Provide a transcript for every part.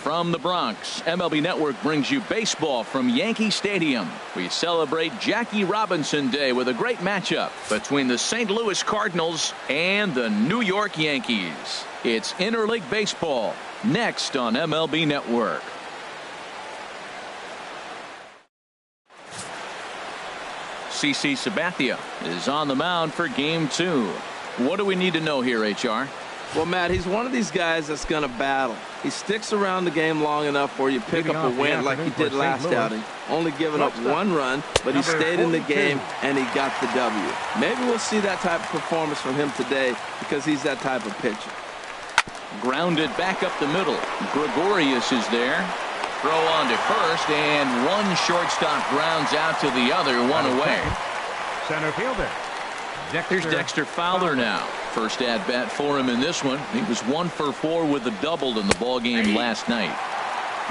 From the Bronx, MLB Network brings you baseball from Yankee Stadium. We celebrate Jackie Robinson Day with a great matchup between the St. Louis Cardinals and the New York Yankees. It's interleague baseball next on MLB Network. CC Sabathia is on the mound for game 2. What do we need to know here, HR? Well, Matt, he's one of these guys that's going to battle. He sticks around the game long enough where you pick up a win like he did last outing. Only giving up 1 run, but he stayed in the game and he got the W. Maybe we'll see that type of performance from him today because he's that type of pitcher. Grounded back up the middle. Gregorius is there. Throw on to first, and one shortstop grounds out to the other, one away. Center fielder. Here's Dexter Fowler now. First at bat for him in this one. He was 1 for 4 with a double in the ball game last night.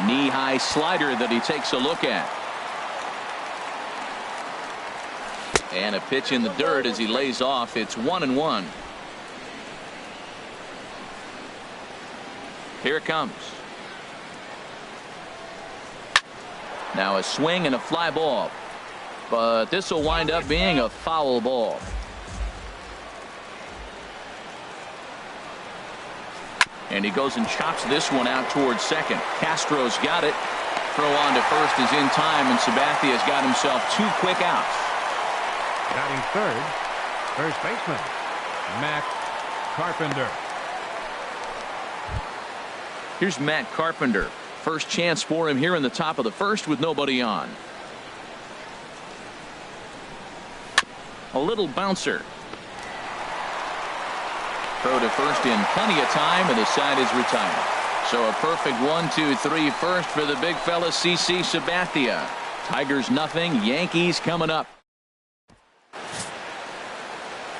Knee-high slider that he takes a look at. And a pitch in the dirt as he lays off. It's 1-1. Here it comes. Now a swing and a fly ball. But this will wind up being a foul ball. And he goes and chops this one out towards second. Castro's got it. Throw on to first is in time, and Sabathia's got himself 2 quick outs. Batting third, first baseman, Matt Carpenter. Here's Matt Carpenter. First chance for him here in the top of the first with nobody on. A little bouncer. Throw to first in plenty of time, and the side is retired. So a perfect 1-2-3 first for the big fella CC Sabathia. Tigers nothing. Yankees coming up.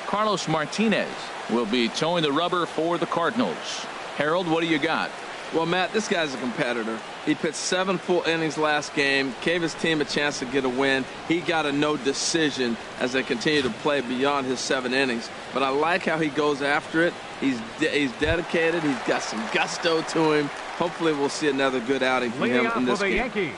Carlos Martinez will be towing the rubber for the Cardinals. Harold, what do you got? Well, Matt, this guy's a competitor. He pitched 7 full innings last game, gave his team a chance to get a win. He got a no decision as they continue to play beyond his 7 innings. But I like how he goes after it. He's dedicated. He's got some gusto to him. Hopefully we'll see another good outing from him in this game. Yankees.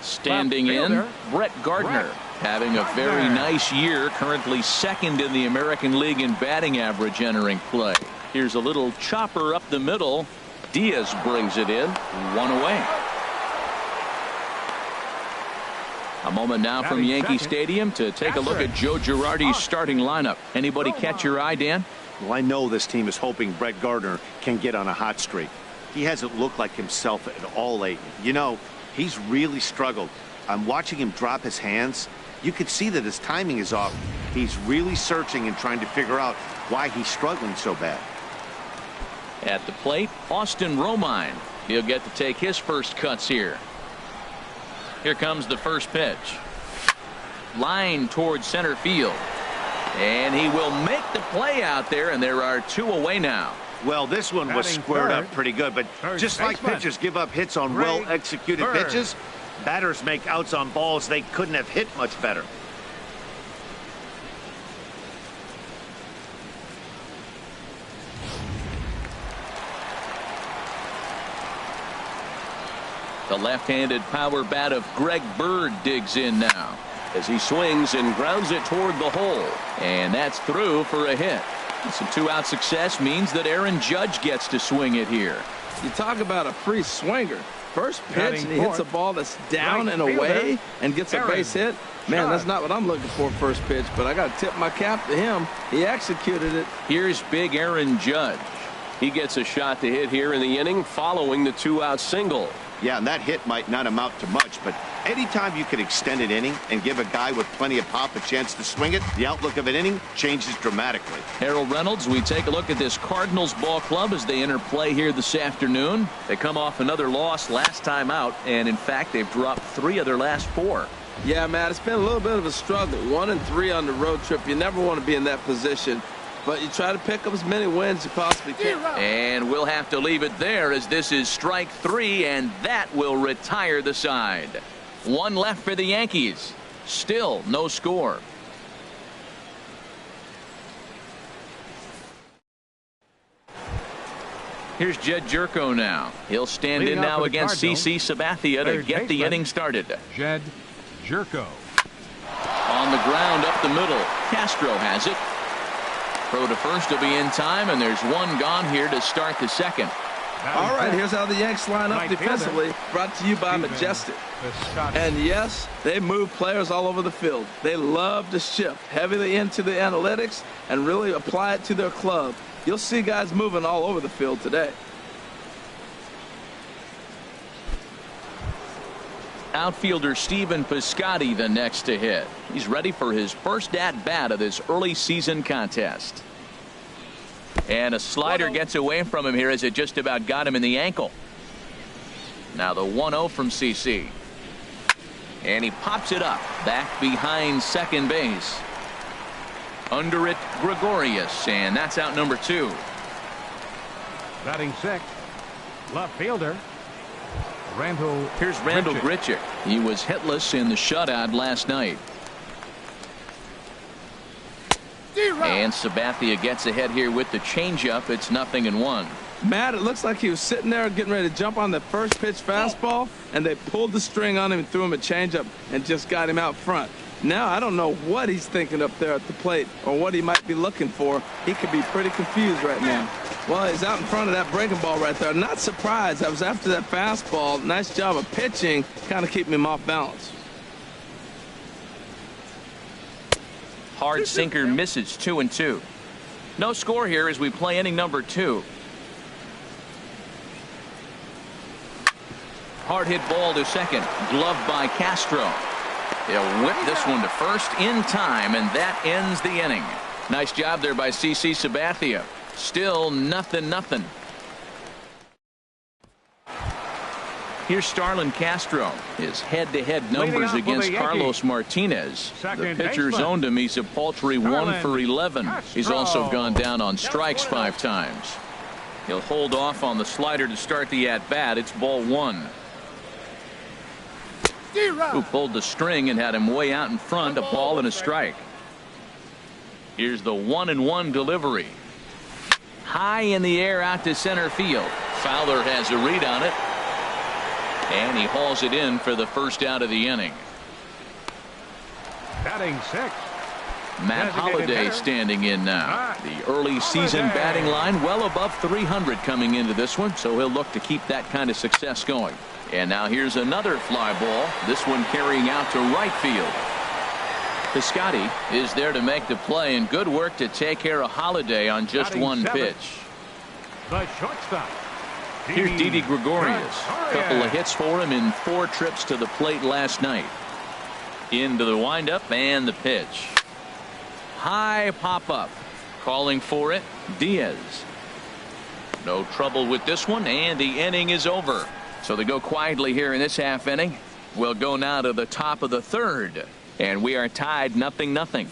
Standing in, Brett Gardner. Having a very nice year. Currently second in the American League in batting average entering play. Here's a little chopper up the middle. Diaz brings it in. 1 away. A moment now from Yankee Stadium to take a look at Joe Girardi's starting lineup. Anybody catch your eye, Dan? Well, I know this team is hoping Brett Gardner can get on a hot streak. He hasn't looked like himself at all lately. You know, he's really struggled. I'm watching him drop his hands. You can see that his timing is off. He's really searching and trying to figure out why he's struggling so bad. At the plate, Austin Romine. He'll get to take his first cuts here. Here comes the first pitch. Line towards center field. And he will make the play out there, and there are 2 away now. Well, this one was squared up pretty good, but just like pitchers give up hits on well-executed pitches, batters make outs on balls they couldn't have hit much better. The left-handed power bat of Greg Bird digs in now as he swings and grounds it toward the hole. And that's through for a hit. Some 2-out success means that Aaron Judge gets to swing it here. You talk about a free swinger. First pitch, and he hits a ball that's down and away and gets a base hit. Man, that's not what I'm looking for first pitch, but I got to tip my cap to him. He executed it. Here's big Aaron Judge. He gets a shot to hit here in the inning following the 2-out single. Yeah, and that hit might not amount to much, but anytime you can extend an inning and give a guy with plenty of pop a chance to swing it, the outlook of an inning changes dramatically. Harold Reynolds, we take a look at this Cardinals ball club as they enter play here this afternoon. They come off another loss last time out, and in fact, they've dropped 3 of their last 4. Yeah, Matt, it's been a little bit of a struggle. 1-3 on the road trip. You never want to be in that position. But you try to pick up as many wins as you possibly can. And we'll have to leave it there as this is strike 3, and that will retire the side. 1 left for the Yankees. Still no score. Here's Jed Jerko now. He'll stand Leading in off now for the against Cardinals, CC Sabathia to third get the baseman, inning started. Jed Jerko. On the ground up the middle. Castro has it. Throw to first will be in time, and there's one gone here to start the second. All right, here's how the Yanks line up Right defensively. Brought to you by Majestic. And yes, they move players all over the field. They love to shift heavily into the analytics and really apply it to their club. You'll see guys moving all over the field today. Outfielder Stephen Piscotty the next to hit. He's ready for his first at-bat of this early season contest. And a slider gets away from him here as it just about got him in the ankle. Now the 1-0 from CC. And he pops it up back behind second base. Under it, Gregorius, and that's out number 2. Batting sixth, left fielder Randall. Here's Randall Grichuk. He was hitless in the shutout last night. And Sabathia gets ahead here with the changeup. It's 0-1. Matt, it looks like he was sitting there getting ready to jump on the first pitch fastball, and they pulled the string on him and threw him a changeup and just got him out front. Now I don't know what he's thinking up there at the plate or what he might be looking for. He could be pretty confused right now. Well, he's out in front of that breaking ball right there. Not surprised. I was after that fastball. Nice job of pitching, kind of keeping him off balance. Hard sinker misses 2-2. No score here as we play inning number 2. Hard hit ball to second. Gloved by Castro. He'll whip this one to first in time, and that ends the inning. Nice job there by CC Sabathia. Still 0-0. Here's Starlin Castro. His head-to-head numbers against Carlos Martinez. The pitcher's owned him. He's a paltry 1 for 11. He's also gone down on strikes 5 times. He'll hold off on the slider to start the at-bat. It's ball 1. Who pulled the string and had him way out in front. A ball and a strike. Here's the 1-1 delivery. High in the air out to center field. Fowler has a read on it. And he hauls it in for the first out of the inning. Batting sixth, Matt Holliday standing in now. The early season batting line well above 300 coming into this one, so he'll look to keep that kind of success going. And now here's another fly ball. This one carrying out to right field. Piscotty is there to make the play, and good work to take care of Holliday on just one pitch. The shortstop. Here's Didi Gregorius. Couple of hits for him in 4 trips to the plate last night. Into the windup and the pitch. High pop up. Calling for it, Diaz. No trouble with this one, and the inning is over. So they go quietly here in this half inning. We'll go now to the top of the 3rd. And we are tied 0-0.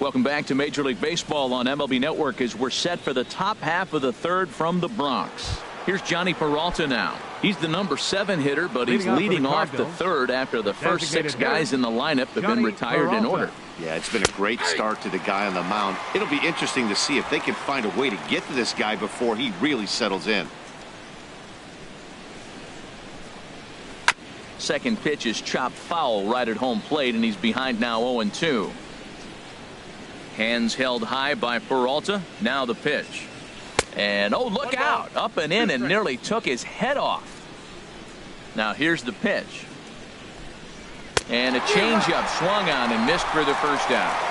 Welcome back to Major League Baseball on MLB Network as we're set for the top half of the 3rd from the Bronx. Here's Johnny Peralta now. He's the number 7 hitter, but he's leading off the 3rd after the first 6 guys in the lineup have been retired in order. Yeah, it's been a great start to the guy on the mound. It'll be interesting to see if they can find a way to get to this guy before he really settles in. Second pitch is chopped foul right at home plate, and he's behind now 0-2. Hands held high by Peralta. Now the pitch. And oh, look out. Up and in and nearly took his head off. Now here's the pitch. And a changeup swung on and missed for the first out.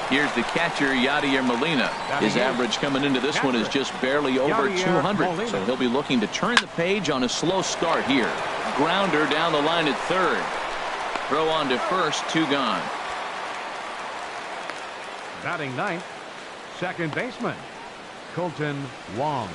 Here's the catcher, Yadier Molina. His average coming into this one is just barely over 200. So he'll be looking to turn the page on a slow start here. Grounder down the line at 3rd. Throw on to first, 2 gone. Batting ninth, second baseman Colton Wong.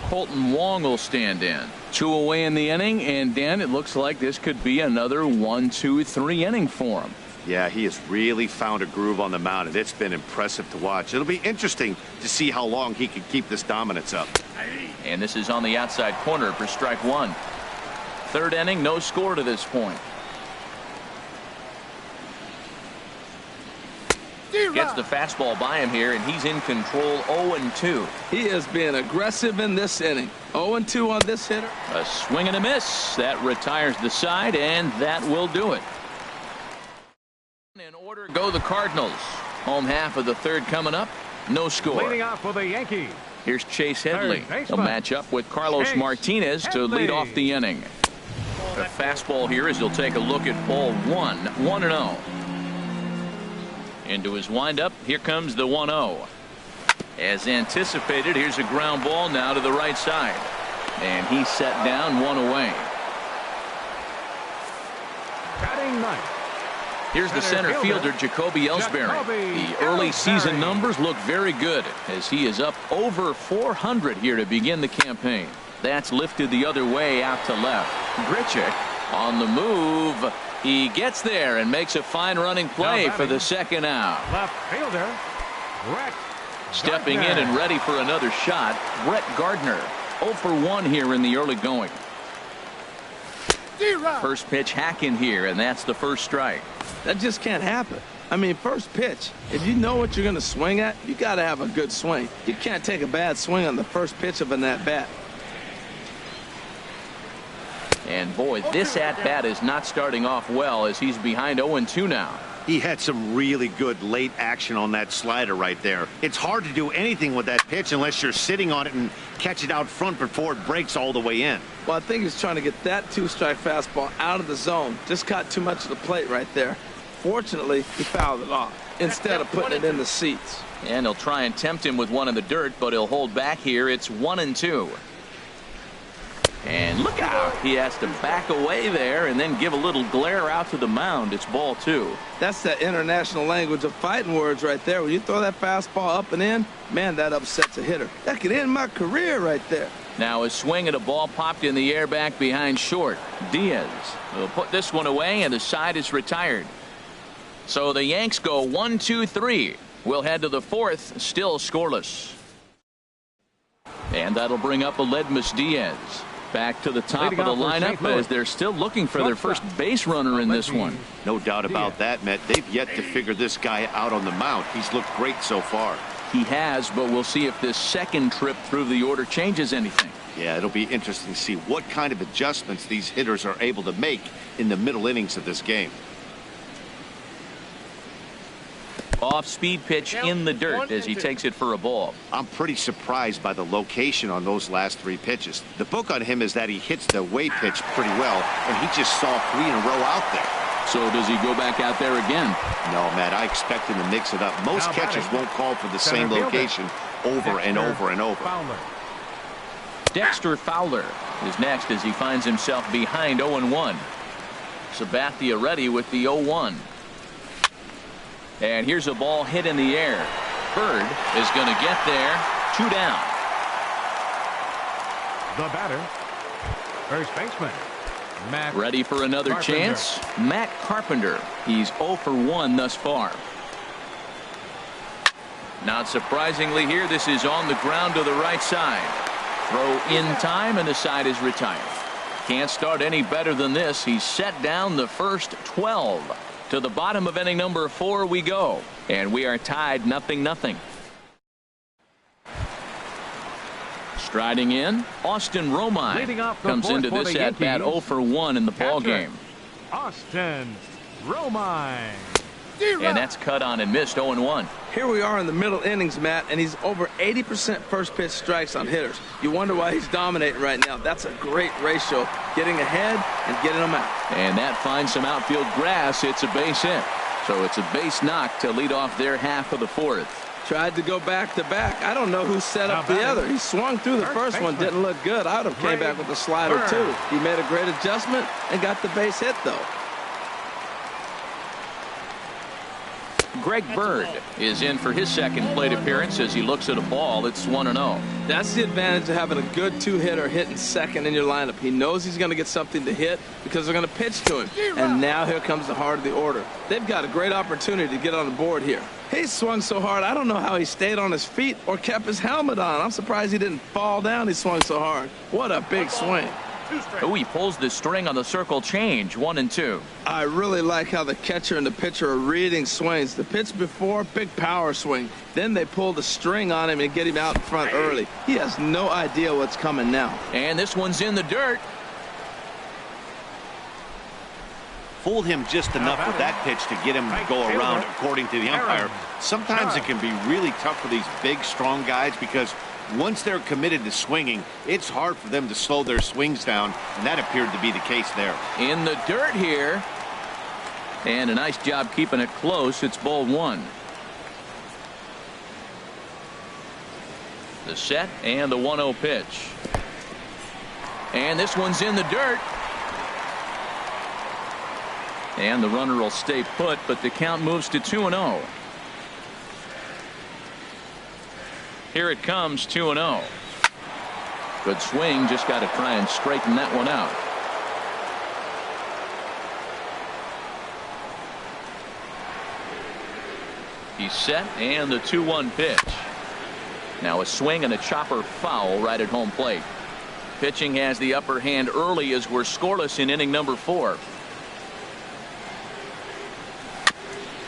Colton Wong will stand in. 2 away in the inning, and Dan, it looks like this could be another 1-2-3 inning for him. Yeah, he has really found a groove on the mound, and it's been impressive to watch. It'll be interesting to see how long he can keep this dominance up. And this is on the outside corner for strike 1. 3rd inning, no score to this point. Gets the fastball by him here, and he's in control 0-2. He is being aggressive in this inning. 0-2 on this hitter. A swing and a miss. That retires the side, and that will do it. In order go the Cardinals. Home half of the third coming up. No score. Leading off for the Yankees. Here's Chase Headley. He'll match up with Carlos Chase Martinez to lead off the inning. The fastball here as he'll take a look at ball 1. 1-0. Into his windup. Here comes the 1-0. As anticipated, here's a ground ball now to the right side. And he's set down, one away. Batting ninth. Here's the center fielder, Jacoby Ellsbury. The early season numbers look very good as he is up over 400 here to begin the campaign. That's lifted the other way out to left. Grichuk on the move. He gets there and makes a fine running play for the second out. Left fielder, Brett Stepping Gardner. in and ready for another shot, Brett Gardner. 0 for 1 here in the early going. First pitch hacking here, and that's the first strike. That just can't happen. I mean, first pitch, if you know what you're going to swing at, you got to have a good swing. You can't take a bad swing on the first pitch of an at-bat. And boy, this at-bat is not starting off well as he's behind 0-2 now. He had some really good late action on that slider right there. It's hard to do anything with that pitch unless you're sitting on it and catch it out front before it breaks all the way in. Well, I think he's trying to get that two-strike fastball out of the zone. Just caught too much of the plate right there. Fortunately, he fouled it off instead of putting it in the seats. And he'll try and tempt him with one in the dirt, but he'll hold back here. It's 1-2. And look out. He has to back away there and then give a little glare out to the mound. It's ball 2. That's that international language of fighting words right there. When you throw that fastball up and in, man, that upsets a hitter. That could end my career right there. Now a swing at a ball popped in the air back behind short. Diaz will put this one away, and the side is retired. So the Yanks go 1-2-3. We'll head to the fourth, still scoreless. And that'll bring up Aledmus Diaz. Back to the top of the lineup as they're still looking for their first base runner in this one. No doubt about that, Matt. They've yet to figure this guy out on the mound. He's looked great so far. He has, but we'll see if this second trip through the order changes anything. Yeah, it'll be interesting to see what kind of adjustments these hitters are able to make in the middle innings of this game. Off-speed pitch in the dirt as he takes it for a ball. I'm pretty surprised by the location on those last 3 pitches. The book on him is that he hits the way pitch pretty well, and he just saw 3 in a row out there. So does he go back out there again? No, Matt, I expect him to mix it up. Most catchers won't call for the same location over and over and over. Dexter Fowler is next as he finds himself behind 0-1. Sabathia ready with the 0-1. And here's a ball hit in the air. Bird is going to get there. 2 down. The batter, first baseman, Matt Ready for another Carpenter. chance. Matt Carpenter. He's 0 for 1 thus far. Not surprisingly here, this is on the ground to the right side. Throw in time, and the side is retired. Can't start any better than this. He's set down the first 12. To the bottom of inning number 4 we go, and we are tied 0-0. Striding in, Austin Romine comes into this at bat 0 for 1 in the ball game. Austin Romine. And that's cut on and missed. 0-1. Here we are in the middle innings, Matt, and he's over 80% first pitch strikes on hitters. You wonder why he's dominating right now. That's a great ratio, getting ahead and getting them out. And that finds some outfield grass. It's a base hit. So it's a base knock to lead off their half of the fourth. Tried to go back to back. I don't know who set up the other. He swung through the first one, didn't look good. I would have came back with the slider too. He made a great adjustment and got the base hit though. Greg Bird is in for his second plate appearance as he looks at a ball. It's 1-0. That's the advantage of having a good two-hitter hitting second in your lineup. He knows he's going to get something to hit because they're going to pitch to him. And now here comes the heart of the order. They've got a great opportunity to get on the board here. He swung so hard, I don't know how he stayed on his feet or kept his helmet on. I'm surprised he didn't fall down. He swung so hard. What a big swing. Oh, he pulls the string on the circle change. 1-2. I really like how the catcher and the pitcher are reading swings. The pitch before, big power swing. Then they pull the string on him and get him out in front early. He has no idea what's coming now. And this one's in the dirt. Fooled him just enough with that pitch to get him to go around, according to the umpire. Sometimes it can be really tough for these big, strong guys because once they're committed to swinging, it's hard for them to slow their swings down, and that appeared to be the case there. In the dirt here. And a nice job keeping it close. It's ball 1. The set and the 1-0 pitch. And this one's in the dirt. And the runner will stay put, but the count moves to 2-0. Here it comes, 2-0. Good swing, just got to try and straighten that one out. He's set, and the 2-1 pitch. Now a swing and a chopper foul right at home plate. Pitching has the upper hand early as we're scoreless in inning number 4.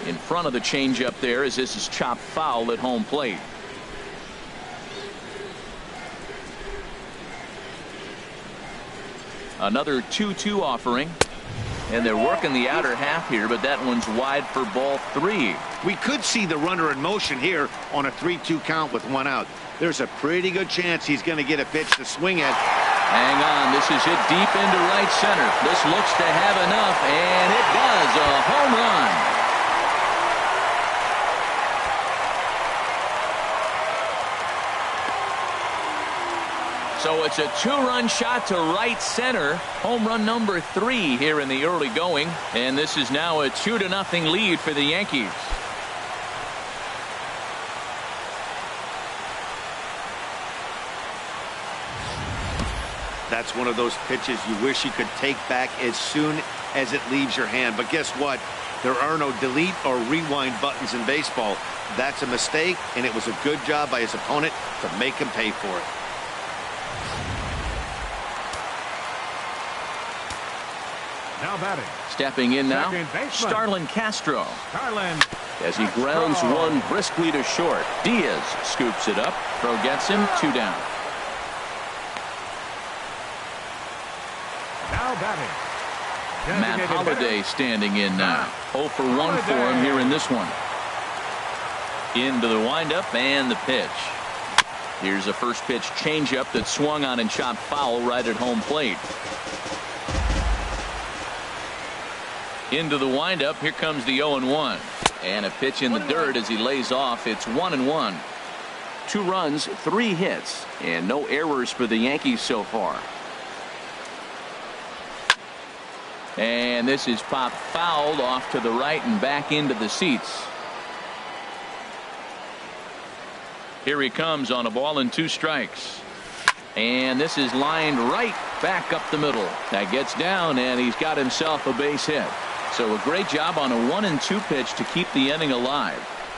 In front of the changeup there as this is chopped foul at home plate. Another 2-2 offering. And they're working the outer half here, but that one's wide for ball 3. We could see the runner in motion here on a 3-2 count with 1 out. There's a pretty good chance he's going to get a pitch to swing at. Hang on, this is hit deep into right center. This looks to have enough, and it does. A home run. So it's a 2-run shot to right center. Home run number 3 here in the early going. And this is now a 2-0 lead for the Yankees. That's one of those pitches you wish you could take back as soon as it leaves your hand. But guess what? There are no delete or rewind buttons in baseball. That's a mistake, and it was a good job by his opponent to make him pay for it. Now batting. Stepping in now, Second baseman. Starlin Castro. Starlin. As he grounds one briskly to short. Diaz scoops it up. Throw gets him. 2 down. Now batting. Matt Designated Holliday hitter. standing in now. 0 for 1 for him here in this one. Into the windup and the pitch. Here's a first pitch changeup that swung on and chopped foul right at home plate. Into the windup. Here comes the 0-1. And a pitch in the dirt as he lays off. It's 1-1. 2 runs, 3 hits, and no errors for the Yankees so far. And this is popped fouled off to the right and back into the seats. Here he comes on a ball and 2 strikes. And this is lined right back up the middle. That gets down, and he's got himself a base hit. So a great job on a 1-2 pitch to keep the inning alive.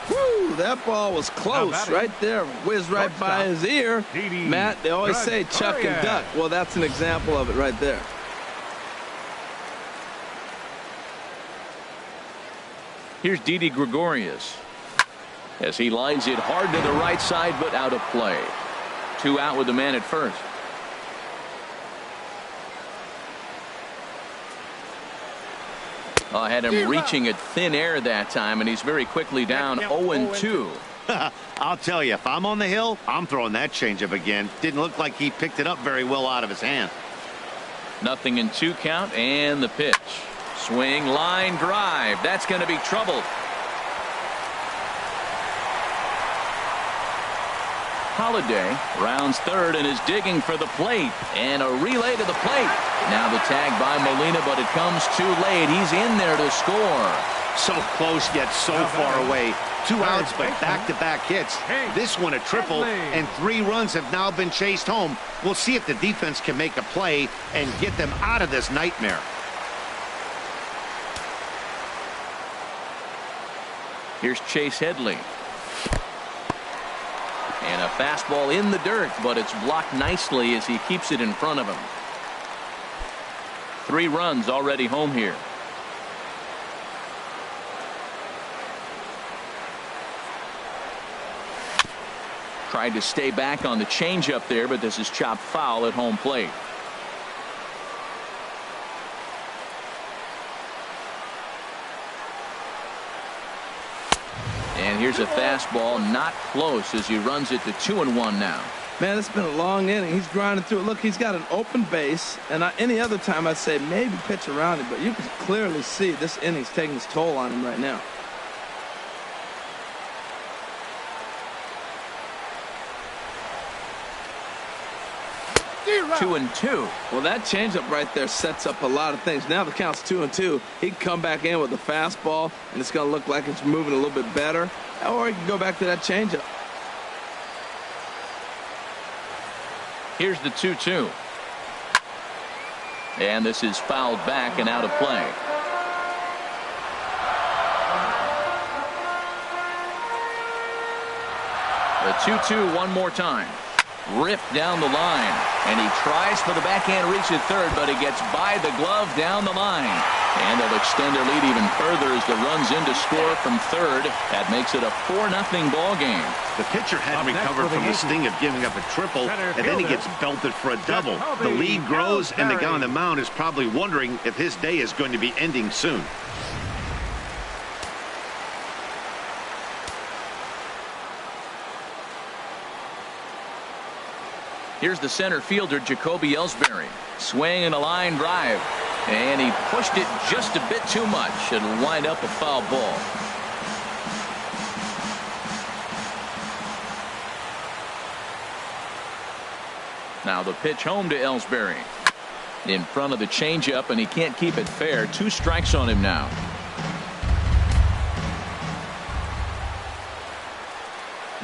Woo, that ball was close right there. Whizzed right by his ear. Matt, they always say chuck and duck. Well, that's an example of it right there. Here's Didi Gregorius as he lines it hard to the right side, but out of play. 2 out with the man at first. I had him reaching at thin air that time, and he's very quickly down 0-2. I'll tell you, if I'm on the hill, I'm throwing that changeup again. Didn't look like he picked it up very well out of his hand. 0-2 count, and the pitch. Swing, line drive. That's going to be trouble. Holliday rounds third and is digging for the plate, and a relay to the plate. Now the tag by Molina, but it comes too late. He's in there to score. So close yet so far away. 2 outs, but back-to-back hits. This one a triple, and 3 runs have now been chased home. We'll see if the defense can make a play and get them out of this nightmare. Here's Chase Headley. And a fastball in the dirt, but it's blocked nicely as he keeps it in front of him. 3 runs already home here. Tried to stay back on the changeup there, but this is chopped foul at home plate. And here's a fastball, not close, as he runs it to 2-1 now. Man, it's been a long inning. He's grinding through it. Look, he's got an open base, and any other time I'd say maybe pitch around it, but you can clearly see this inning's taking its toll on him right now. 2-2. Well, that changeup right there sets up a lot of things. Now the count's 2-2. He can come back in with a fastball, and it's going to look like it's moving a little bit better. Or he can go back to that changeup. Here's the 2-2. And this is fouled back and out of play. The 2-2 one more time. Ripped down the line, and he tries for the backhand reach at third, but he gets by the glove down the line. And they'll extend their lead even further as the runs in to score from third. That makes it a 4-0 ball game. The pitcher hadn't recovered from the sting of giving up a triple, and then he gets belted for a double. The lead grows, and the guy on the mound is probably wondering if his day is going to be ending soon. Here's the center fielder, Jacoby Ellsbury. Swing and a line drive. And he pushed it just a bit too much. It'll wind up a foul ball. Now the pitch home to Ellsbury. In front of the changeup, and he can't keep it fair. 2 strikes on him now.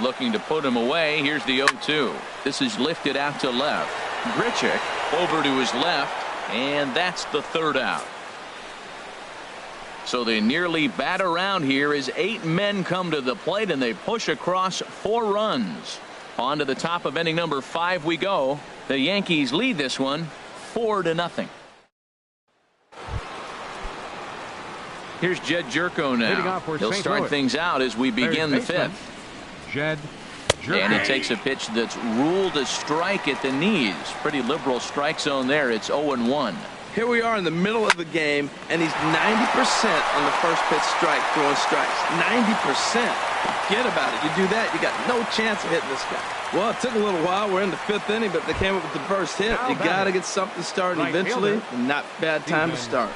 Looking to put him away. Here's the 0-2. This is lifted out to left. Grichuk over to his left, and that's the 3rd out. So they nearly bat around here as 8 men come to the plate, and they push across 4 runs. On to the top of inning number 5 we go. The Yankees lead this one 4-0. Here's Jed Jerko now. He'll start things out as we begin the 5th. Jed Jerko. And he takes a pitch that's ruled a strike at the knees. Pretty liberal strike zone there. It's 0-1. Here we are in the middle of the game, and he's 90% on the first pitch strike, throwing strikes. 90%. Forget about it. You do that, you got no chance of hitting this guy. Well, it took a little while. We're in the 5th inning, but they came up with the first hit. You got to get something started eventually. Not bad time to start.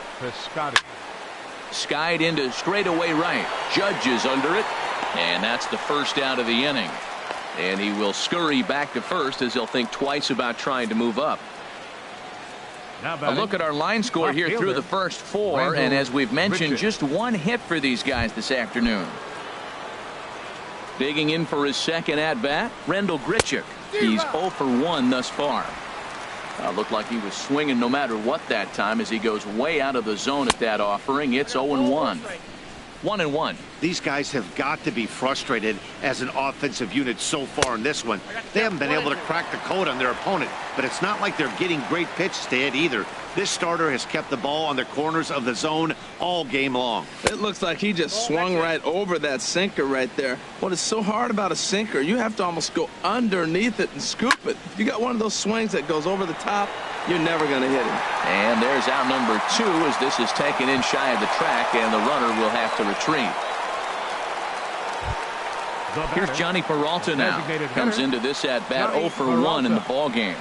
Skied into straightaway right. Judge is under it. And that's the first out of the inning. And he will scurry back to first as he'll think twice about trying to move up. A look at our line score here through the first 4. And as we've mentioned, just 1 hit for these guys this afternoon. Digging in for his second at-bat, Rendell Grichuk. He's 0 for 1 thus far. Looked like he was swinging no matter what that time as he goes way out of the zone at that offering. It's 0-1. 1-1. These guys have got to be frustrated as an offensive unit so far in this one. They haven't been able to crack the code on their opponent, but it's not like they're getting great pitches to hit either. This starter has kept the ball on the corners of the zone all game long. It looks like he just swung right over that sinker right there. What is so hard about a sinker, you have to almost go underneath it and scoop it. If you got one of those swings that goes over the top, you're never going to hit him. And there's out number 2 as this is taken in shy of the track, and the runner will have to retreat. Here's Johnny Peralta now. Comes into this at-bat 0 for 1 in the ball game.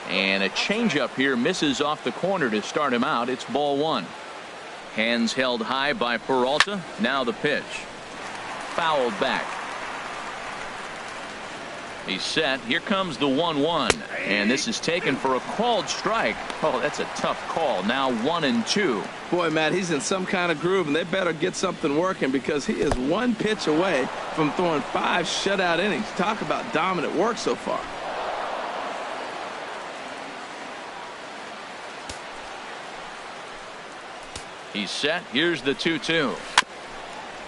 And a changeup here misses off the corner to start him out. It's ball 1. Hands held high by Peralta. Now the pitch. Fouled back. He's set. Here comes the 1-1. And this is taken for a called strike. Oh, that's a tough call. Now 1-2. Boy, Matt, he's in some kind of groove, and they better get something working because he is 1 pitch away from throwing 5 shutout innings. Talk about dominant work so far. He's set. Here's the 2-2.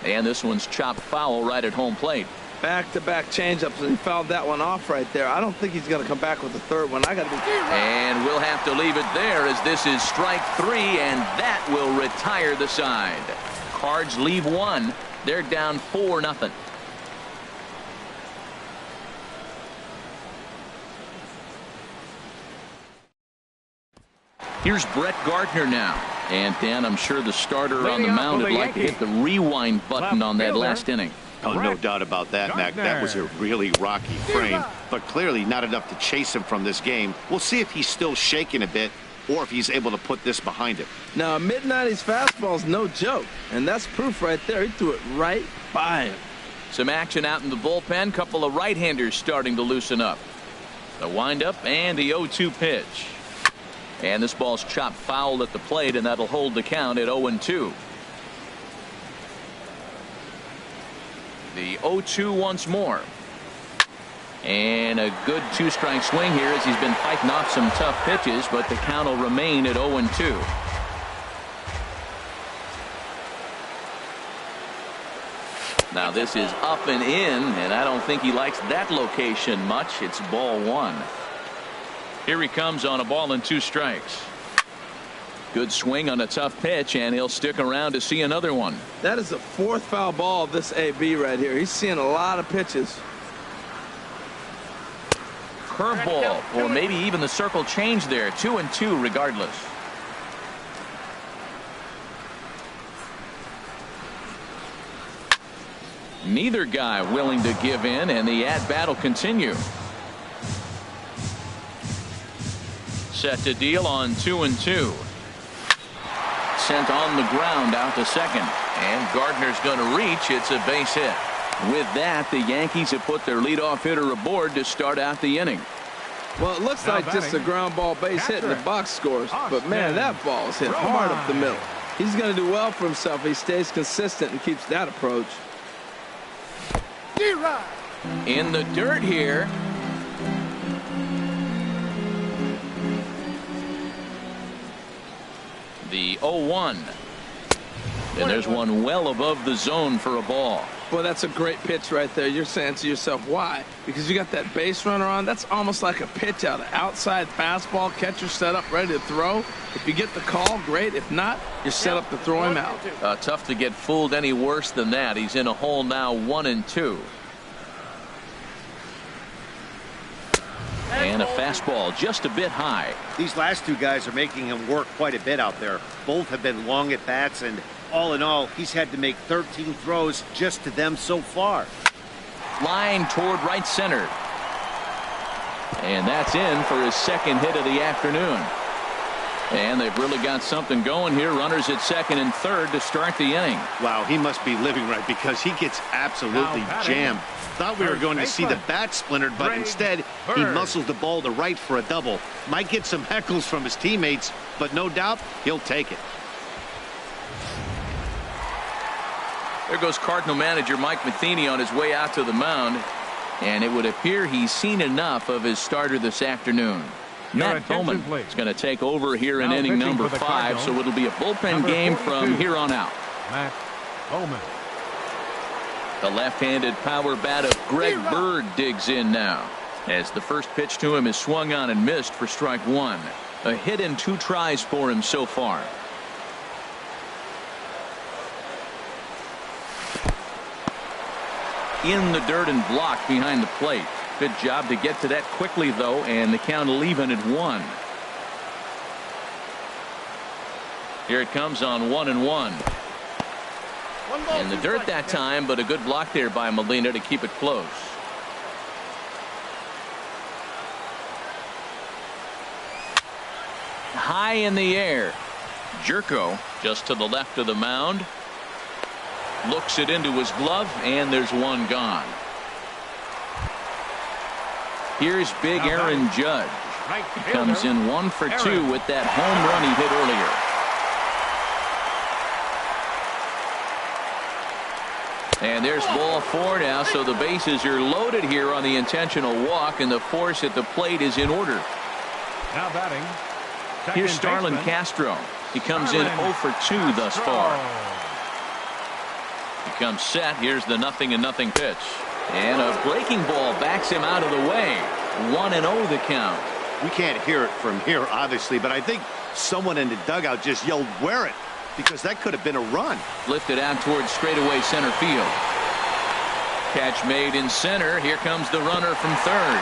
And this one's chopped foul right at home plate. Back-to-back changeups, and he fouled that one off right there. I don't think he's going to come back with the third one. And we'll have to leave it there as this is strike 3, and that will retire the side. Cards leave one. They're down 4-0. Here's Brett Gardner now. And Dan, I'm sure the starter on the mound would like to hit the rewind button on that last inning. Oh, no doubt about that, Mac. That was a really rocky frame, but clearly not enough to chase him from this game. We'll see if he's still shaking a bit or if he's able to put this behind him. Now, a mid-90s fastball is no joke, and that's proof right there. He threw it right by him. Some action out in the bullpen. Couple of right-handers starting to loosen up. The windup and the 0-2 pitch. And this ball's chopped foul at the plate, and that'll hold the count at 0-2. The 0-2 once more. And a good two-strike swing here as he's been fighting off some tough pitches, but the count will remain at 0-2. Now this is up and in, and I don't think he likes that location much. It's ball one. Here he comes on a ball and 2 strikes. Good swing on a tough pitch, and he'll stick around to see another one. That is the 4th foul ball of this AB right here. He's seeing a lot of pitches. Curveball, or maybe even the circle change there. 2-2 regardless. Neither guy willing to give in, and the at-bat will continue. Set to deal on 2-2. Sent on the ground out to second, and Gardner's going to reach. It's a base hit. With that, the Yankees have put their leadoff hitter aboard to start out the inning. Well, it looks like just a ground ball base hit and the box scores, but man, that ball is hit hard up the middle. He's going to do well for himself. He stays consistent and keeps that approach. In the dirt here. The 0-1. And there's one well above the zone for a ball. Boy, that's a great pitch right there. You're saying to yourself, why? Because you got that base runner on. That's almost like a pitch out. An outside fastball, catcher set up, ready to throw. If you get the call, great. If not, you're set up to throw him out. Tough to get fooled any worse than that. He's in a hole now, 1-2. And a fastball just a bit high. These last 2 guys are making him work quite a bit out there. Both have been long at bats, and all in all, he's had to make 13 throws just to them so far. Line toward right center. And that's in for his second hit of the afternoon. And they've really got something going here. Runners at second and third to start the inning. Wow, he must be living right because he gets absolutely jammed. Thought we were going to see the bat splintered, but instead he muscles the ball to right for a double. Might get some heckles from his teammates, but no doubt he'll take it. There goes Cardinal manager Mike Matheny on his way out to the mound, and it would appear he's seen enough of his starter this afternoon. Matt Bowman is going to take over here in inning number 5, so it'll be a bullpen game from here on out. Matt Bowman. The left-handed power bat of Greg Bird digs in now, as the first pitch to him is swung on and missed for strike 1. A hit in 2 tries for him so far. In the dirt and blocked behind the plate. Good job to get to that quickly, though, and the count will even at 1. Here it comes on 1-1. In the dirt that time, but a good block there by Molina to keep it close. High in the air. Jerko just to the left of the mound. Looks it into his glove, and there's one gone. Here's big Aaron Judge. Comes in 1 for 2 with that home run he hit earlier. And there's ball 4 now, so the bases are loaded here on the intentional walk, and the force at the plate is in order. Now batting. Here's Starlin Castro. He comes in 0 for 2 thus far. He comes set. Here's the 0-0 pitch. And a breaking ball backs him out of the way. 1-0 the count. We can't hear it from here, obviously, but I think someone in the dugout just yelled, "Wear it," because that could have been a run. Lifted out towards straightaway center field. Catch made in center. Here comes the runner from third.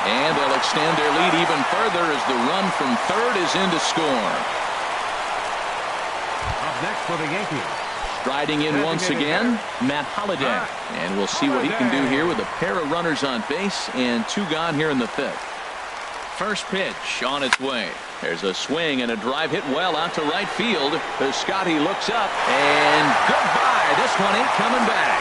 And they'll extend their lead even further as the run from third is in to score. Up next for the Yankees. Striding in once again, Matt Holliday. And we'll see what he can do here with a pair of runners on base and 2 gone here in the 5th. First pitch on its way. There's a swing and a drive hit well out to right field. Scotty looks up and goodbye. This one ain't coming back.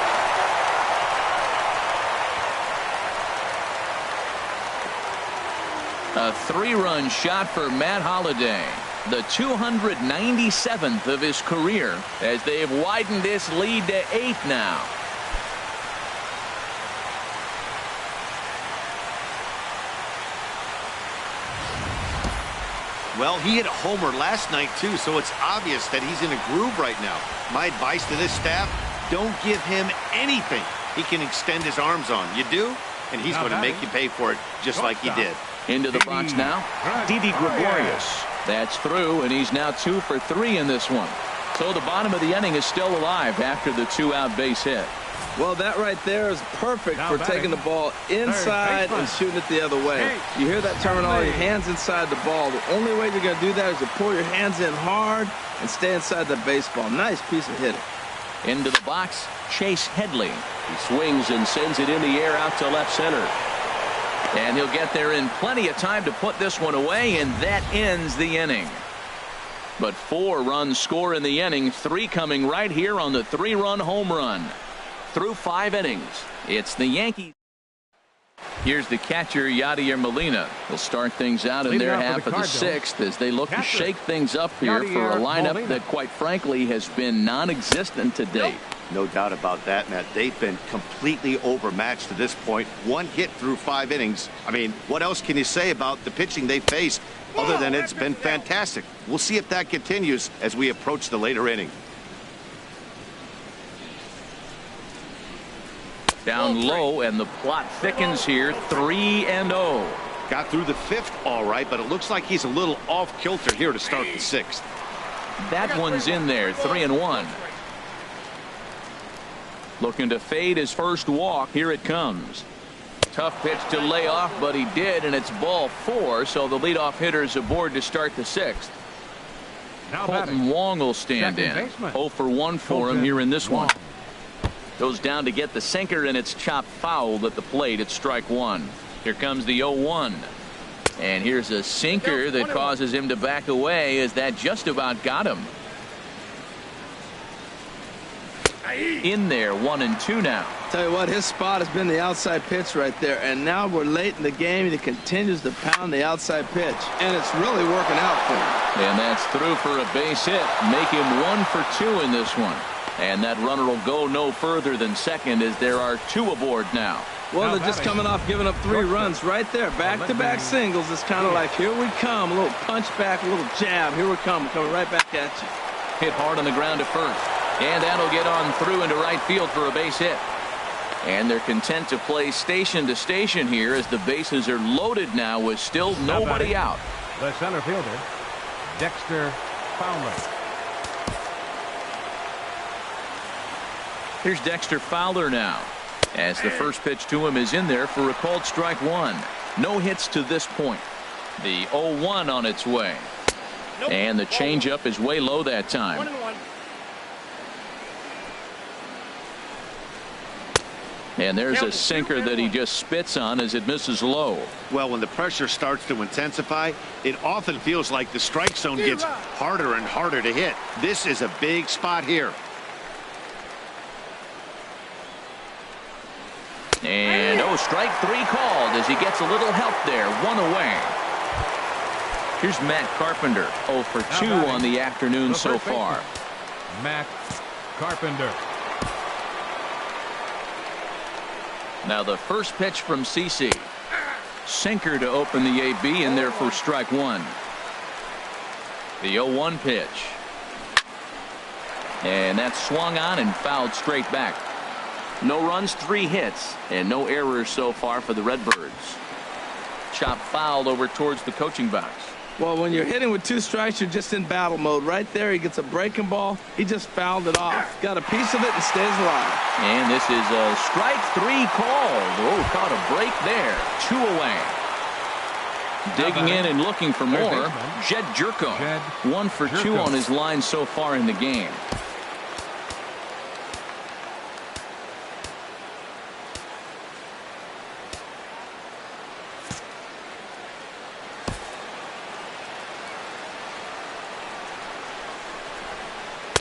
A 3-run shot for Matt Holliday. The 297th of his career as they have widened this lead to 8 now. Well, he hit a homer last night, too, so it's obvious that he's in a groove right now. My advice to this staff, don't give him anything he can extend his arms on. You do, and he's going to make you pay for it just like he did. Into the box now, Didi Gregorius. That's through, and he's now 2 for 3 in this one. So the bottom of the inning is still alive after the 2-out base hit. Well, that right there is perfect for taking the ball inside and shooting it the other way. You hear that terminology, hands inside the ball. The only way you're going to do that is to pull your hands in hard and stay inside the baseball. Nice piece of hitting. Into the box, Chase Headley. He swings and sends it in the air out to left center. And he'll get there in plenty of time to put this one away, and that ends the inning. But 4 runs score in the inning, 3 coming right here on the 3-run home run. Through 5 innings, it's the Yankees. Here's the catcher, Yadier Molina. Will start things out in their half of the 6th as they look to shake things up here for a lineup that, quite frankly, has been non-existent to date. No doubt about that, Matt. They've been completely overmatched to this point. 1 hit through 5 innings. I mean, what else can you say about the pitching they faced other than it's been fantastic? We'll see if that continues as we approach the later inning. Down low, and the plot thickens here. 3-0. Got through the 5th all right, but it looks like he's a little off kilter here to start the 6th. That one's in there. 3-1. Looking to fade his first walk. Here it comes. Tough pitch to lay off, but he did, and it's ball 4, so the leadoff hitter's aboard to start the 6th. Colton Wong will stand in. 0 for 1 for him here in this one. Goes down to get the sinker, and it's chopped foul at the plate. It's strike 1. Here comes the 0-1. And here's a sinker that causes him to back away as that just about got him. In there, 1-2 now. Tell you what, his spot has been the outside pitch right there, and now we're late in the game, and he continues to pound the outside pitch, and it's really working out for him. And that's through for a base hit. Make him 1 for 2 in this one. And that runner will go no further than second as there are 2 aboard now. Well, they're just coming off giving up 3 runs right there. Back-to-back singles. It's kind of like, here we come. A little punch back, a little jab. Here we come. Coming right back at you. Hit hard on the ground at first. And that'll get on through into right field for a base hit. And they're content to play station to station here as the bases are loaded now with still nobody out. The center fielder, Dexter Fowler. Here's Dexter Fowler now, as the first pitch to him is in there for a called strike 1. No hits to this point. The 0-1 on its way. And the changeup is way low that time. 1-1. And there's a sinker that he just spits on as it misses low. Well, when the pressure starts to intensify, it often feels like the strike zone gets harder and harder to hit. This is a big spot here. And strike 3 called as he gets a little help there. 1 away. Here's Matt Carpenter, 0 for 2 on the afternoon so far. Matt Carpenter. Now the first pitch from CC. Sinker to open the AB in there for strike 1. The 0-1 pitch. And that's swung on and fouled straight back. No runs, 3 hits, and no errors so far for the Redbirds. Chop fouled over towards the coaching box. Well, when you're hitting with 2 strikes, you're just in battle mode. Right there, he gets a breaking ball. He just fouled it off. Got a piece of it and stays alive. And this is a strike 3 called. Oh, caught a break there. 2 away. Digging in and looking for more. Jed Jerko. 1 for 2 on his line so far in the game.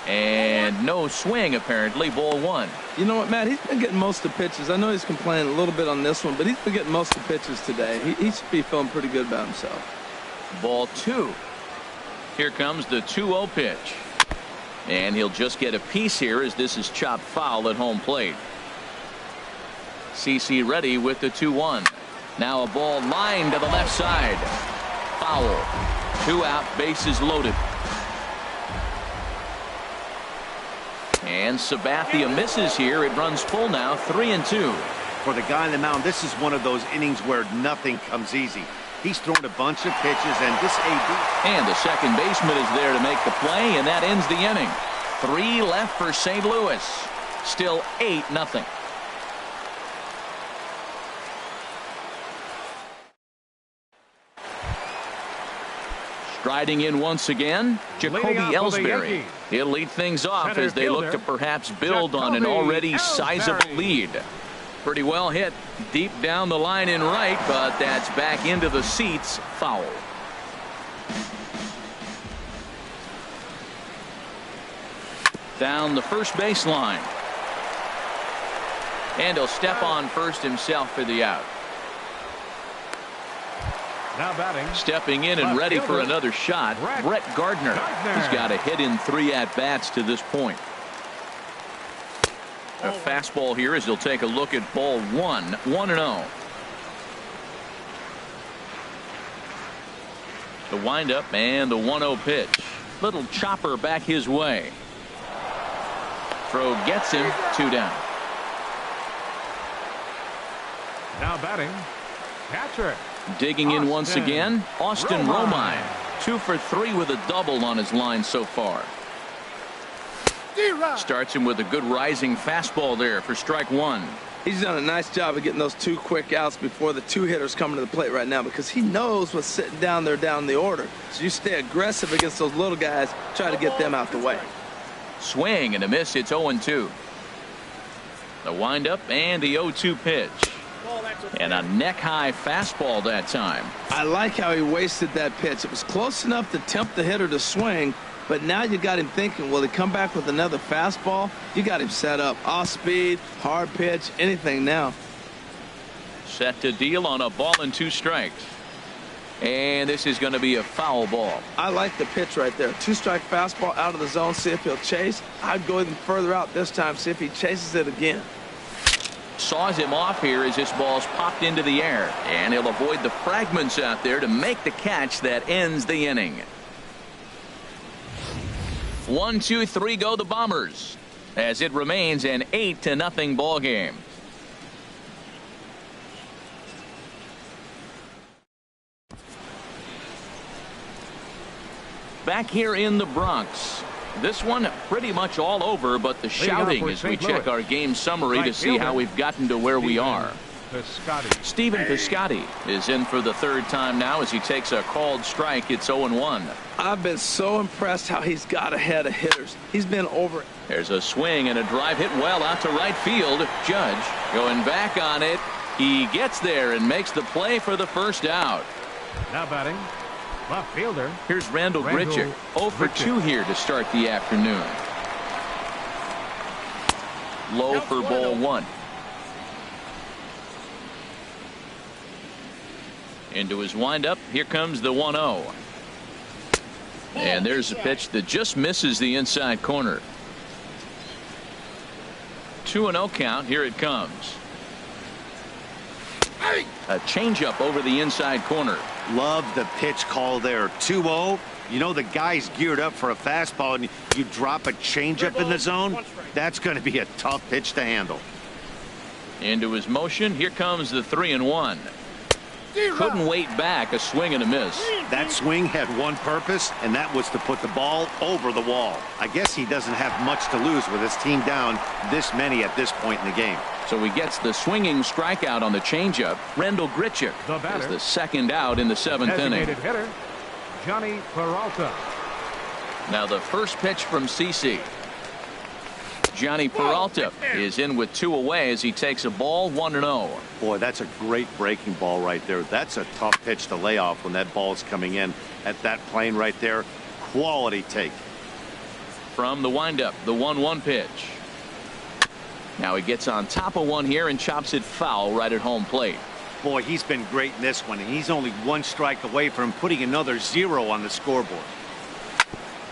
And no swing, apparently. Ball 1. You know what, Matt? He's been getting most of the pitches. I know he's complaining a little bit on this one, but he's been getting most of the pitches today. He should be feeling pretty good about himself. Ball 2. Here comes the 2-0 pitch. And he'll just get a piece here as this is chopped foul at home plate. CC ready with the 2-1. Now a ball lined to the left side. Foul. 2 out, bases loaded. And Sabathia misses here. It runs full now, 3-2. For the guy on the mound, this is one of those innings where nothing comes easy. He's thrown a bunch of pitches, and this AB. And the second baseman is there to make the play, and that ends the inning. 3 left for St. Louis. Still 8-0. Striding in once again, Jacoby Ellsbury. He'll lead things off as they look to perhaps build on an already sizable lead. Pretty well hit deep down the line in right, but that's back into the seats. Foul. Down the first baseline. And he'll step on first himself for the out. Now batting. Stepping in and ready for another shot, Brett Gardner. He's got a hit in 3 at-bats to this point. A fastball here as he'll take a look at ball 1. 1-0. The windup and the 1-0 pitch. Little chopper back his way. Throw gets him. 2 down. Now batting. Catcher. Digging in once again, Austin Romine. 2 for 3 with a double on his line so far. Starts him with a good rising fastball there for strike 1. He's done a nice job of getting those 2 quick outs before the 2 hitters coming to the plate right now, because he knows what's sitting down there down the order. So you stay aggressive against those little guys, try to get them out the way. Swing and a miss. It's 0-2. The windup and the 0-2 pitch. And a neck-high fastball that time. I like how he wasted that pitch. It was close enough to tempt the hitter to swing, but now you got him thinking, will he come back with another fastball? You got him set up. Off speed, hard pitch, anything now. Set to deal on a ball and 2 strikes. And this is going to be a foul ball. I like the pitch right there. 2-strike fastball out of the zone, see if he'll chase. I'd go even further out this time, see if he chases it again. Saws him off here as this ball's popped into the air, and he'll avoid the fragments out there to make the catch that ends the inning. 1, 2, 3 go the Bombers as it remains an 8-0 ball game. Back here in the Bronx. This one pretty much all over, but the shouting as we check our game summary to see how we've gotten to where we are. Stephen Piscotty is in for the 3rd time now as he takes a called strike. It's 0-1. I've been so impressed how he's got ahead of hitters. He's been over. There's a swing and a drive hit well out to right field. Judge going back on it. He gets there and makes the play for the first out. Now batting. Left fielder. Here's Randall Grichuk. 0 for 2 here to start the afternoon. Low for ball 1. Into his windup. Here comes the 1-0. And there's a pitch that just misses the inside corner. 2-0 count. Here it comes. A changeup over the inside corner. Love the pitch call there. 2-0. You know the guy's geared up for a fastball, and you drop a changeup in the zone. That's going to be a tough pitch to handle. Into his motion. Here comes the 3-1. Couldn't wait back. A swing and a miss. That swing had one purpose, and that was to put the ball over the wall. I guess he doesn't have much to lose with his team down this many at this point in the game. So he gets the swinging strikeout on the changeup. Rendell Grichuk is the second out in the 7th inning. Designated hitter, Johnny Peralta. Now the first pitch from CC. Johnny Peralta is in with 2 away as he takes a ball 1-0. Boy, that's a great breaking ball right there. That's a tough pitch to lay off when that ball is coming in at that plane right there. Quality take. From the windup, the 1-1 pitch. Now he gets on top of one here and chops it foul right at home plate. Boy, he's been great in this one, and he's only 1 strike away from putting another 0 on the scoreboard.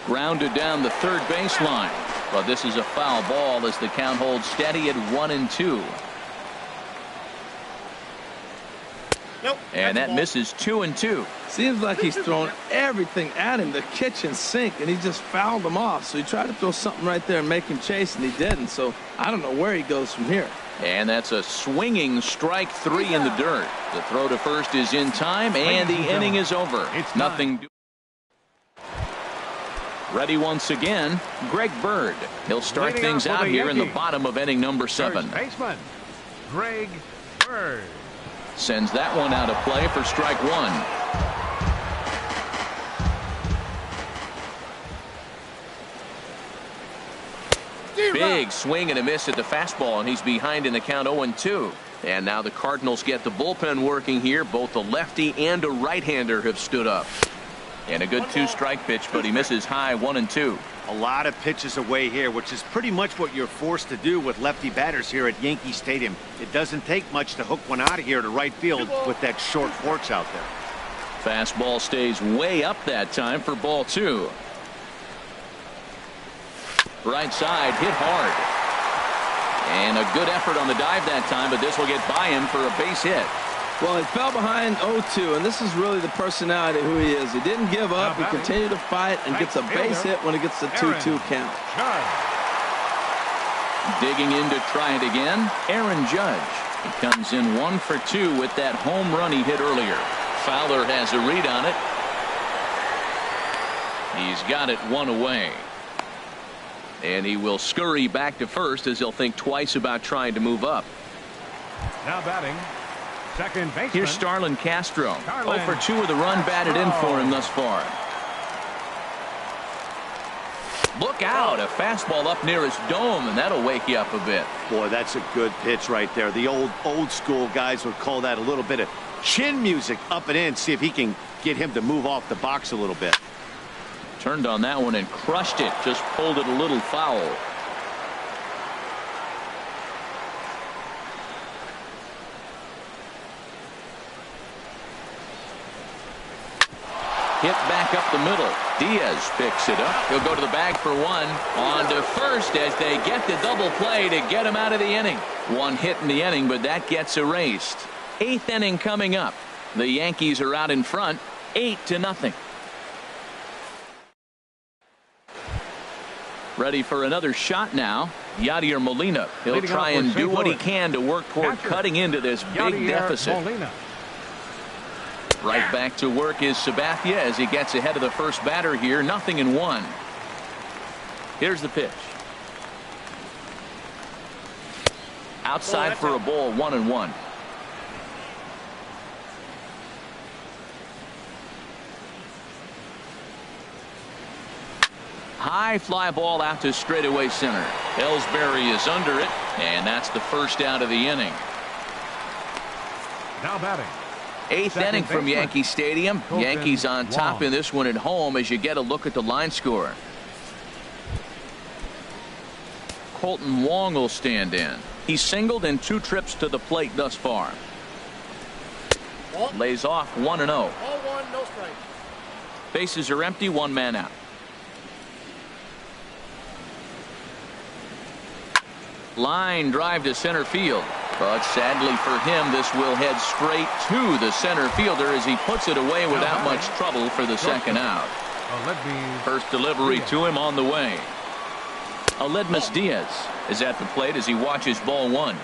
Grounded down the third baseline. But this is a foul ball as the count holds steady at 1-2. Nope, and that misses 2-2. Seems like he's thrown everything at him, the kitchen sink, and he just fouled him off. So he tried to throw something right there and make him chase, and he didn't. So I don't know where he goes from here. And that's a swinging strike 3 in the dirt. The throw to first is in time, and the inning is over. It's nothing. Ready once again, Greg Bird. He'll start things out here in the bottom of inning number 7. First baseman, Greg Bird. Sends that one out of play for strike 1. Big swing and a miss at the fastball, and he's behind in the count 0-2. And now the Cardinals get the bullpen working here. Both a lefty and a right-hander have stood up. And a good 2-strike pitch, but he misses high 1-2. A lot of pitches away here, which is pretty much what you're forced to do with lefty batters here at Yankee Stadium. It doesn't take much to hook one out of here to right field with that short porch out there. Fastball stays way up that time for ball 2. Right side hit hard. And a good effort on the dive that time, but this will get by him for a base hit. Well, he fell behind 0-2, and this is really the personality of who he is. He didn't give up. He continued to fight and gets a base hit when he gets the 2-2 count. Digging in to try it again, Aaron Judge. He comes in 1 for 2 with that home run he hit earlier. Fowler has a read on it. He's got it 1 away. And he will scurry back to first as he'll think twice about trying to move up. Now batting, second baseman. Here's Starlin Castro. 0 for 2 with a run batted in for him thus far. Look out, a fastball up near his dome, and that'll wake you up a bit. Boy, that's a good pitch right there. The old school guys would call that a little bit of chin music up and in. See if he can get him to move off the box a little bit. Turned on that one and crushed it. Just pulled it a little foul. Hit back up the middle. Diaz picks it up. He'll go to the bag for 1. On to first as they get the double play to get him out of the inning. 1 hit in the inning, but that gets erased. 8th inning coming up. The Yankees are out in front, 8-0. Ready for another shot now. Yadier Molina. He'll try and do what he can to work toward cutting into this big deficit. Right back to work is Sabathia as he gets ahead of the first batter here. 0-1. Here's the pitch. Outside for a ball, 1-1. High fly ball out to straightaway center. Ellsbury is under it, and that's the first out of the inning. Now batting. 8th inning from Yankee Stadium. Yankees on top in this one at home as you get a look at the line score. Colton Wong will stand in. He's singled in 2 trips to the plate thus far. Lays off 1-0. Ball 1, no strike. Bases are empty, 1 man out. Line drive to center field. But sadly for him, this will head straight to the center fielder as he puts it away without much trouble for the second out. First delivery to him on the way. Aledmus Diaz is at the plate as he watches ball 1.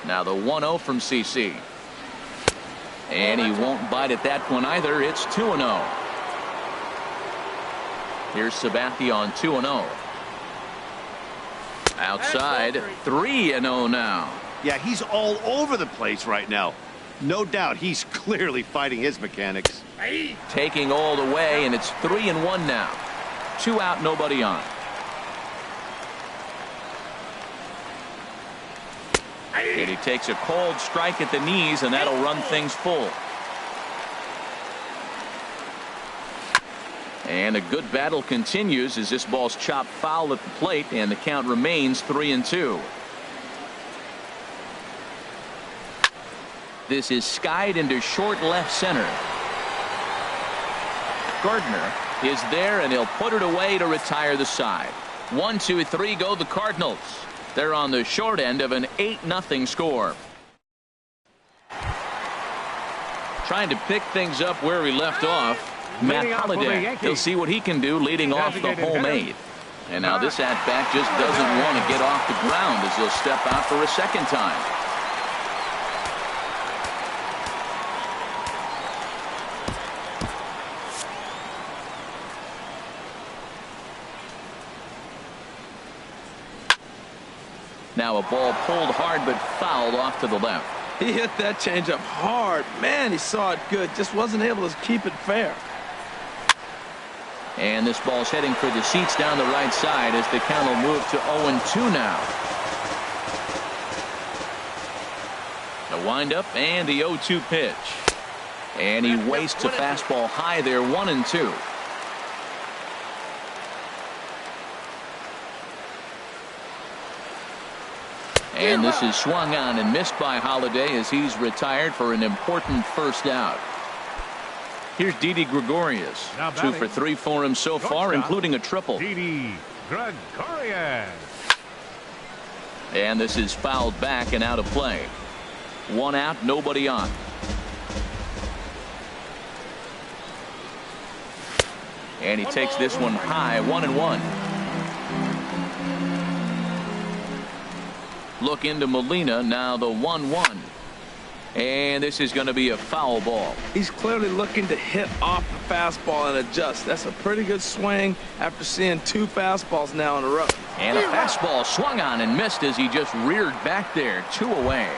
Now the 1-0 from CC. And he won't bite at that one either. It's 2-0. Here's Sabathia on 2-0. Outside, 3-0 now. Yeah, he's all over the place right now. No doubt he's clearly fighting his mechanics. Taking all the way, and it's 3-1 now. 2 out, nobody on. And he takes a cold strike at the knees, and that'll run things full. And a good battle continues as this ball's chopped foul at the plate, and the count remains 3-2. This is skied into short left center. Gardner is there, and he'll put it away to retire the side. 1, 2, 3 go the Cardinals. They're on the short end of an 8-0 score. Trying to pick things up where we left off. Matt Holliday. He'll see what he can do leading off the home 8. And now this at-bat just doesn't want to get off the ground as he'll step out for a second time. Now a ball pulled hard but fouled off to the left. He hit that changeup hard. Man, he saw it good. Just wasn't able to keep it fair. And this ball's heading for the seats down the right side as the count will move to 0-2 now. The windup and the 0-2 pitch. And he wastes a fastball high there, 1-2. And this is swung on and missed by Holliday as he's retired for an important first out. Here's Didi Gregorius. 2 for 3 for him so far, including a triple. Didi Gregorius. And this is fouled back and out of play. 1 out, nobody on. And he takes this one high, 1-1. Look into Molina, now the 1-1. And this is going to be a foul ball. He's clearly looking to hit off the fastball and adjust. That's a pretty good swing after seeing 2 fastballs now in a row. And a fastball swung on and missed as he just reared back there. 2 away.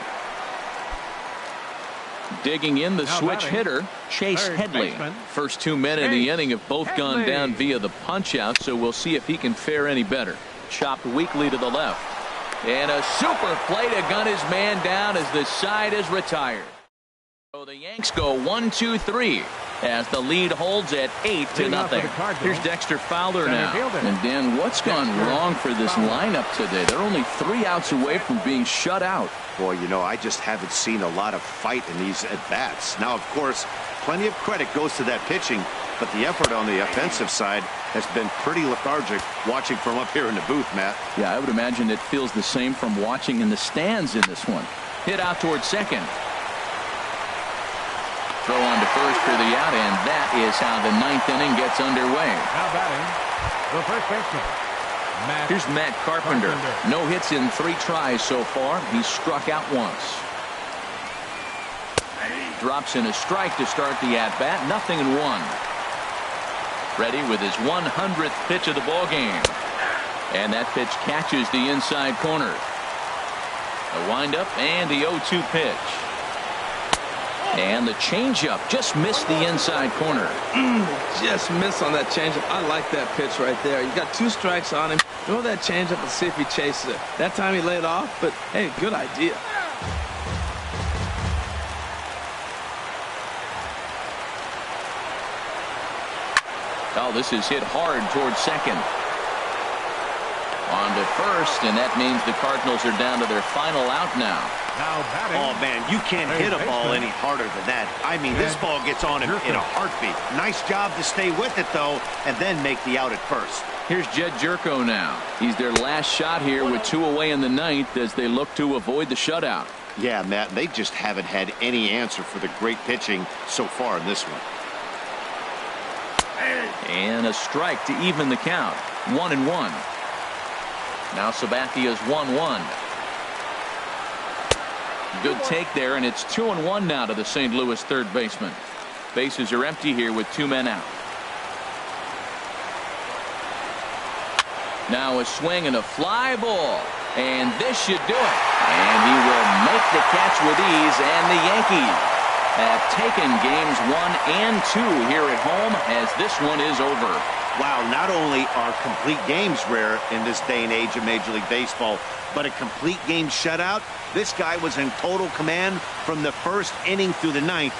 Digging in the switch hitter, Chase Headley. First 2 men in the inning have both gone down via the punch out, so we'll see if he can fare any better. Chopped weakly to the left. And a super play to gun his man down as the side is retired. So the Yanks go 1-2-3 as the lead holds at 8-0. Here's Dexter Fowler now. And Dan, what's gone wrong for this lineup today? They're only 3 outs away from being shut out. Boy, you know, I just haven't seen a lot of fight in these at-bats. Now, of course, plenty of credit goes to that pitching, but the effort on the offensive side has been pretty lethargic watching from up here in the booth, Matt. Yeah, I would imagine it feels the same from watching in the stands in this one. Hit out towards second. Throw on to first for the out, and that is how the 9th inning gets underway. Now batting, the first baseman. Here's Matt Carpenter. No hits in 3 tries so far. He's struck out once. Drops in a strike to start the at-bat. 0-1. Ready with his 100th pitch of the ball game. And that pitch catches the inside corner. The windup and the 0-2 pitch. And the changeup just missed the inside corner. Just missed on that changeup. I like that pitch right there. You got 2 strikes on him. Throw that changeup and see if he chases it. That time he laid off, but hey, good idea. Oh, this is hit hard towards second. On to first, and that means the Cardinals are down to their final out now. Oh, man, you can't hit a ball any harder than that. I mean, this ball gets on him in a heartbeat. Nice job to stay with it, though, and then make the out at first. Here's Jed Jerko now. He's their last shot here with 2 away in the 9th as they look to avoid the shutout. Yeah, Matt, they just haven't had any answer for the great pitching so far in this one. And a strike to even the count. 1-1. Now Sabathia's 1-1. Good take there, and it's 2-1 now to the St. Louis third baseman. Bases are empty here with 2 men out. Now a swing and a fly ball, and this should do it. And he will make the catch with ease, and the Yankees have taken games 1 and 2 here at home, as this one is over. Wow, not only are complete games rare in this day and age of Major League Baseball, but a complete game shutout. This guy was in total command from the first inning through the ninth.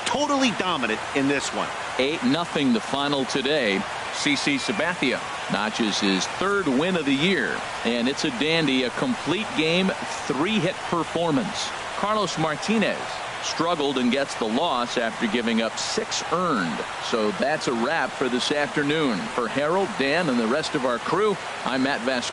Totally dominant in this one. 8-0 the final today. CC Sabathia notches his 3rd win of the year, and it's a dandy, a complete game, 3-hit performance. Carlos Martinez struggled and gets the loss after giving up 6 earned. So that's a wrap for this afternoon. For Harold, Dan, and the rest of our crew, I'm Matt Vasquez.